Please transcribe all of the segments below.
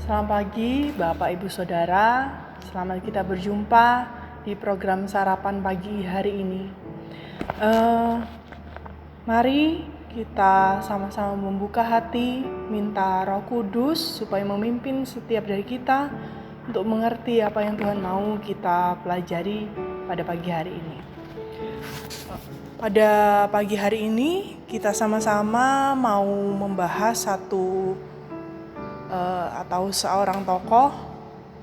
Selamat pagi Bapak Ibu Saudara, selamat kita berjumpa di program sarapan pagi hari ini. Mari kita sama-sama membuka hati, minta Roh Kudus supaya memimpin setiap dari kita untuk mengerti apa yang Tuhan mau kita pelajari pada pagi hari ini. Pada pagi hari ini kita sama-sama mau membahas atau seorang tokoh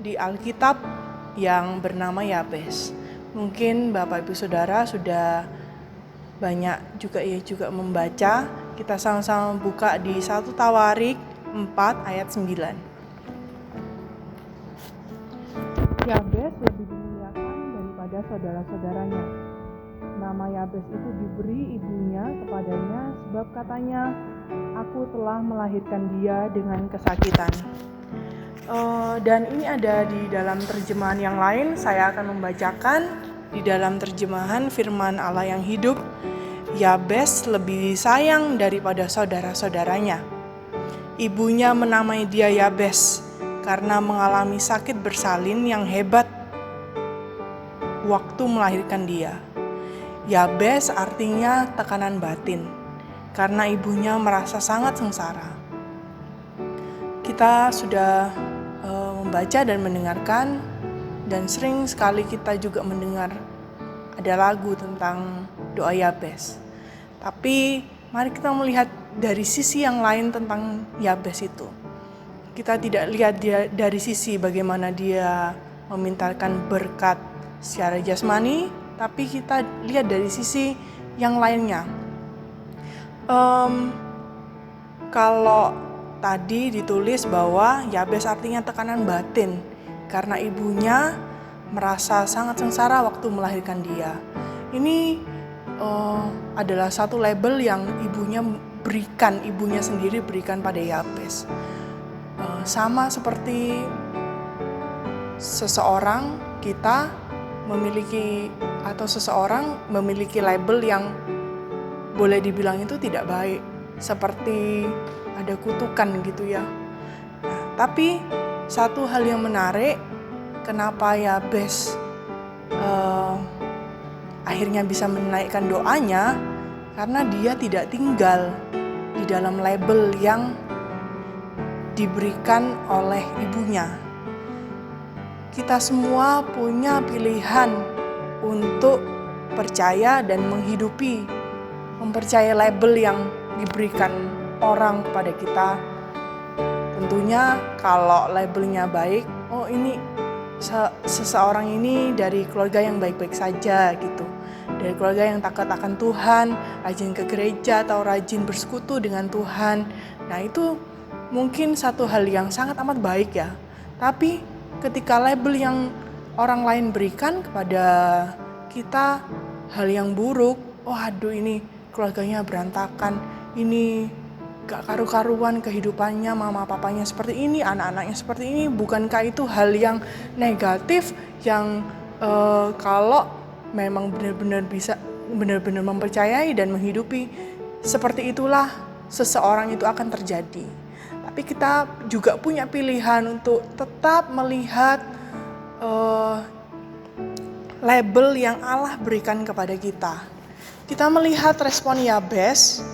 di Alkitab yang bernama Yabes. Mungkin Bapak Ibu Saudara sudah banyak juga membaca. Kita sama-sama buka di 1 Tawarik 4 ayat 9. Yabes lebih dimuliakan daripada saudara-saudaranya. Nama Yabes itu diberi ibunya kepadanya sebab katanya, aku telah melahirkan dia dengan kesakitan. Dan ini ada di dalam terjemahan yang lain. Saya akan membacakan di dalam terjemahan Firman Allah yang hidup. Yabes lebih sayang daripada saudara-saudaranya. Ibunya menamai dia Yabes karena mengalami sakit bersalin yang hebat waktu melahirkan dia. Yabes artinya tekanan batin, karena ibunya merasa sangat sengsara. Kita sudah membaca dan mendengarkan, dan sering sekali kita juga mendengar ada lagu tentang doa Yabes. Tapi mari kita melihat dari sisi yang lain tentang Yabes itu. Kita tidak lihat dia dari sisi bagaimana dia memintakan berkat secara jasmani, tapi kita lihat dari sisi yang lainnya. Kalau tadi ditulis bahwa Yabes artinya tekanan batin karena ibunya merasa sangat sengsara waktu melahirkan dia. Ini adalah satu label yang ibunya sendiri berikan pada Yabes. Sama seperti seseorang memiliki label yang boleh dibilang itu tidak baik, seperti ada kutukan gitu ya. Tapi satu hal yang menarik, kenapa Yabes akhirnya bisa menaikkan doanya, karena dia tidak tinggal di dalam label yang diberikan oleh ibunya. Kita semua punya pilihan untuk percaya dan mempercayai label yang diberikan orang kepada kita. Tentunya kalau labelnya baik, ini seseorang ini dari keluarga yang baik-baik saja gitu. Dari keluarga yang takut akan Tuhan, rajin ke gereja atau rajin bersekutu dengan Tuhan. Nah, itu mungkin satu hal yang sangat amat baik ya. Tapi ketika label yang orang lain berikan kepada kita hal yang buruk, ini keluarganya berantakan, ini gak karu-karuan kehidupannya, mama papanya seperti ini, anak-anaknya seperti ini. Bukankah itu hal yang negatif yang kalau memang benar-benar mempercayai dan menghidupi seperti itulah seseorang itu akan terjadi. Tapi kita juga punya pilihan untuk tetap melihat label yang Allah berikan kepada kita. Kita melihat respon Yabes,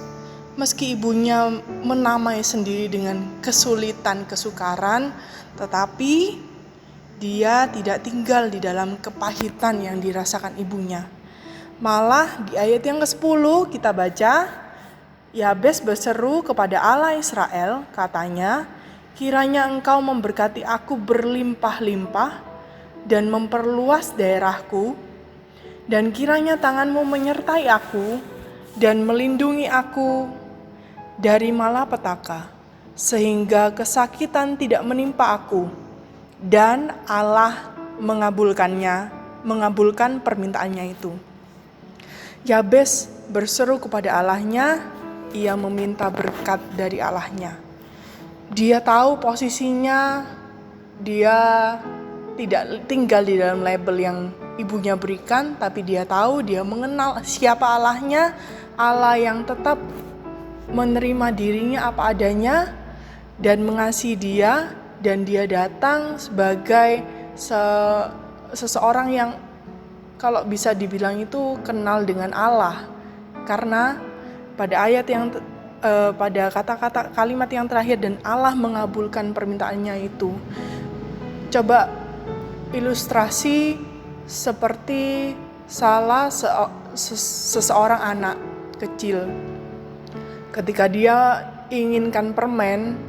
meski ibunya menamai sendiri dengan kesulitan, kesukaran, tetapi dia tidak tinggal di dalam kepahitan yang dirasakan ibunya. Malah di ayat yang ke-10 kita baca, Yabes berseru kepada Allah Israel, katanya, kiranya engkau memberkati aku berlimpah-limpah dan memperluas daerahku, dan kiranya tanganmu menyertai aku dan melindungi aku dari malapetaka, sehingga kesakitan tidak menimpa aku. Dan Allah mengabulkan permintaannya itu. Yabes berseru kepada Allahnya, ia meminta berkat dari Allahnya. Dia tahu posisinya, dia tidak tinggal di dalam label yang ibunya berikan, tapi dia tahu, dia mengenal siapa Allahnya, Allah yang tetap menerima dirinya apa adanya dan mengasihi dia dan dia datang sebagai seseorang yang kalau bisa dibilang itu kenal dengan Allah. Karena pada pada kata-kata kalimat yang terakhir, dan Allah mengabulkan permintaannya itu. Coba ilustrasi seperti seseorang anak kecil. Ketika dia inginkan permen,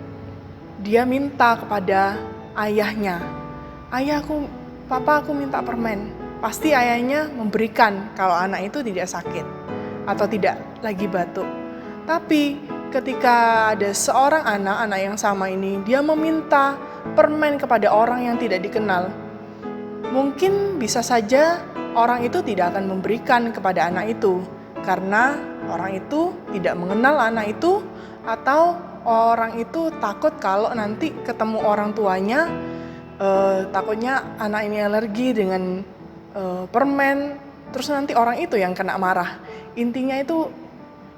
dia minta kepada ayahnya, papa aku minta permen. Pasti ayahnya memberikan kalau anak itu tidak sakit atau tidak lagi batuk. Tapi ketika ada seorang anak yang sama ini, dia meminta permen kepada orang yang tidak dikenal, mungkin bisa saja orang itu tidak akan memberikan kepada anak itu karena orang itu tidak mengenal anak itu, atau orang itu takut kalau nanti ketemu orang tuanya, takutnya anak ini alergi dengan permen, terus nanti orang itu yang kena marah. Intinya itu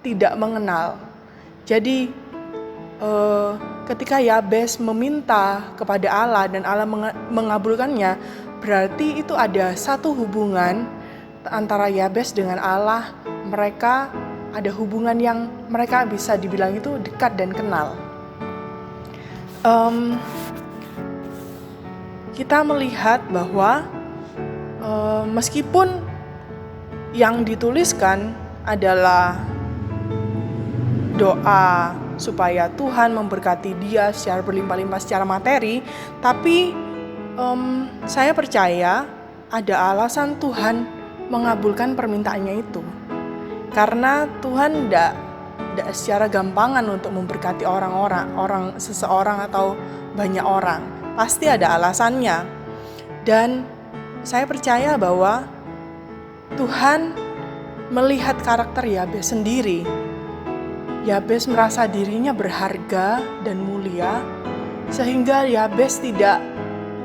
tidak mengenal. Jadi ketika Yabes meminta kepada Allah dan Allah mengabulkannya, berarti itu ada satu hubungan antara Yabes dengan Allah. Mereka ada hubungan yang mereka bisa dibilang itu dekat dan kenal. Kita melihat bahwa meskipun yang dituliskan adalah doa supaya Tuhan memberkati dia secara berlimpah-limpah secara materi, tapi saya percaya ada alasan Tuhan mengabulkan permintaannya itu. Karena Tuhan tidak secara gampangan untuk memberkati seseorang atau banyak orang. Pasti ada alasannya. Dan saya percaya bahwa Tuhan melihat karakter Yabes sendiri. Yabes merasa dirinya berharga dan mulia, sehingga Yabes tidak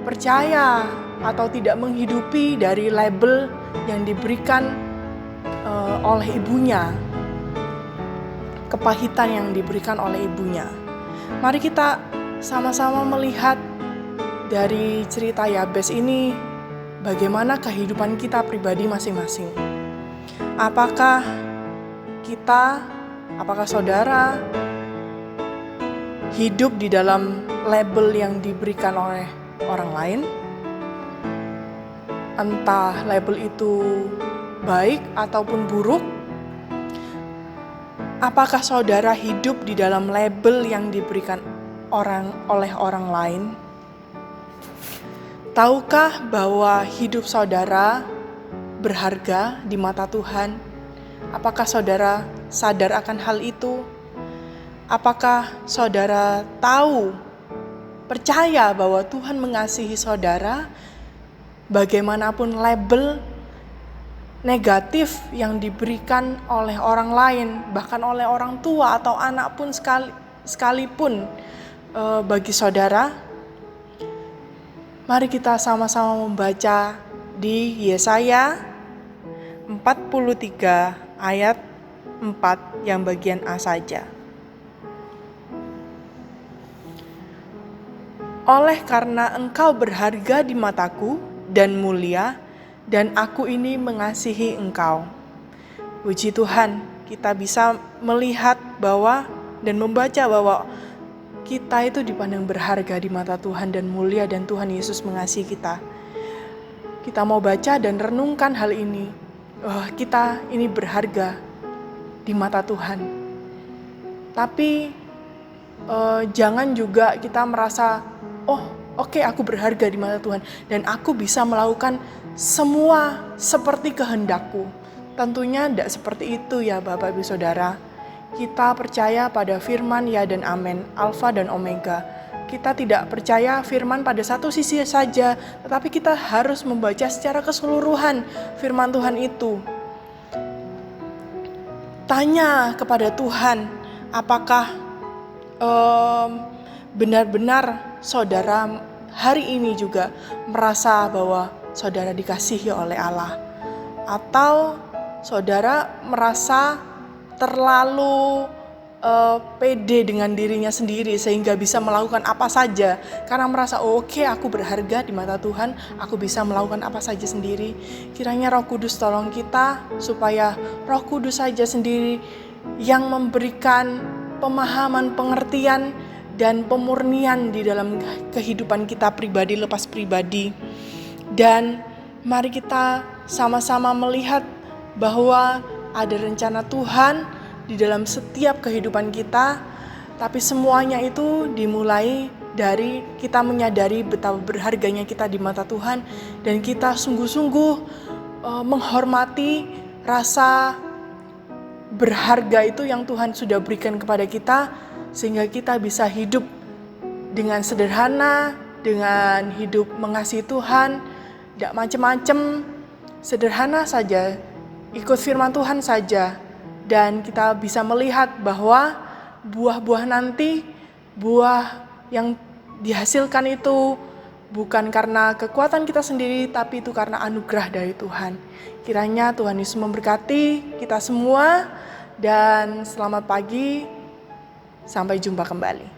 percaya atau tidak menghidupi dari label yang diberikan oleh ibunya, kepahitan yang diberikan oleh ibunya. Mari kita sama-sama melihat dari cerita Yabes ini bagaimana kehidupan kita pribadi masing-masing. Apakah saudara hidup di dalam label yang diberikan oleh orang lain? Entah label itu baik ataupun buruk. Apakah saudara hidup di dalam label yang diberikan oleh orang lain? Tahukah bahwa hidup saudara berharga di mata Tuhan? Apakah saudara sadar akan hal itu? Apakah saudara tahu, percaya bahwa Tuhan mengasihi saudara? Bagaimanapun label negatif yang diberikan oleh orang lain, bahkan oleh orang tua atau anak pun sekalipun bagi saudara, mari kita sama-sama membaca di Yesaya 43 ayat 4 yang bagian A saja. Oleh karena engkau berharga di mataku dan mulia, dan aku ini mengasihi engkau. Puji Tuhan, kita bisa melihat bahwa dan membaca bahwa kita itu dipandang berharga di mata Tuhan dan mulia, dan Tuhan Yesus mengasihi kita. Kita mau baca dan renungkan hal ini. Kita ini berharga di mata Tuhan. Tapi jangan juga kita merasa, oke, aku berharga di mata Tuhan dan aku bisa melakukan semua seperti kehendakku. Tentunya tidak seperti itu ya Bapak Ibu Saudara. Kita percaya pada firman ya dan amin, alfa dan omega. Kita tidak percaya firman pada satu sisi saja, tetapi kita harus membaca secara keseluruhan firman Tuhan itu. Tanya kepada Tuhan, apakah benar-benar saudara hari ini juga merasa bahwa saudara dikasihi oleh Allah, atau saudara merasa terlalu pede dengan dirinya sendiri sehingga bisa melakukan apa saja karena merasa oke, aku berharga di mata Tuhan, aku bisa melakukan apa saja sendiri. Kiranya Roh Kudus tolong kita supaya Roh Kudus saja sendiri yang memberikan pemahaman, pengertian dan pemurnian di dalam kehidupan kita pribadi lepas pribadi. Dan mari kita sama-sama melihat bahwa ada rencana Tuhan di dalam setiap kehidupan kita, tapi semuanya itu dimulai dari kita menyadari betapa berharganya kita di mata Tuhan dan kita sungguh-sungguh menghormati rasa berharga itu yang Tuhan sudah berikan kepada kita sehingga kita bisa hidup dengan sederhana, dengan hidup mengasihi Tuhan, tidak macam-macam, sederhana saja, ikut firman Tuhan saja. Dan kita bisa melihat bahwa buah-buah nanti, buah yang dihasilkan itu bukan karena kekuatan kita sendiri, tapi itu karena anugerah dari Tuhan. Kiranya Tuhan Yesus memberkati kita semua, dan selamat pagi, sampai jumpa kembali.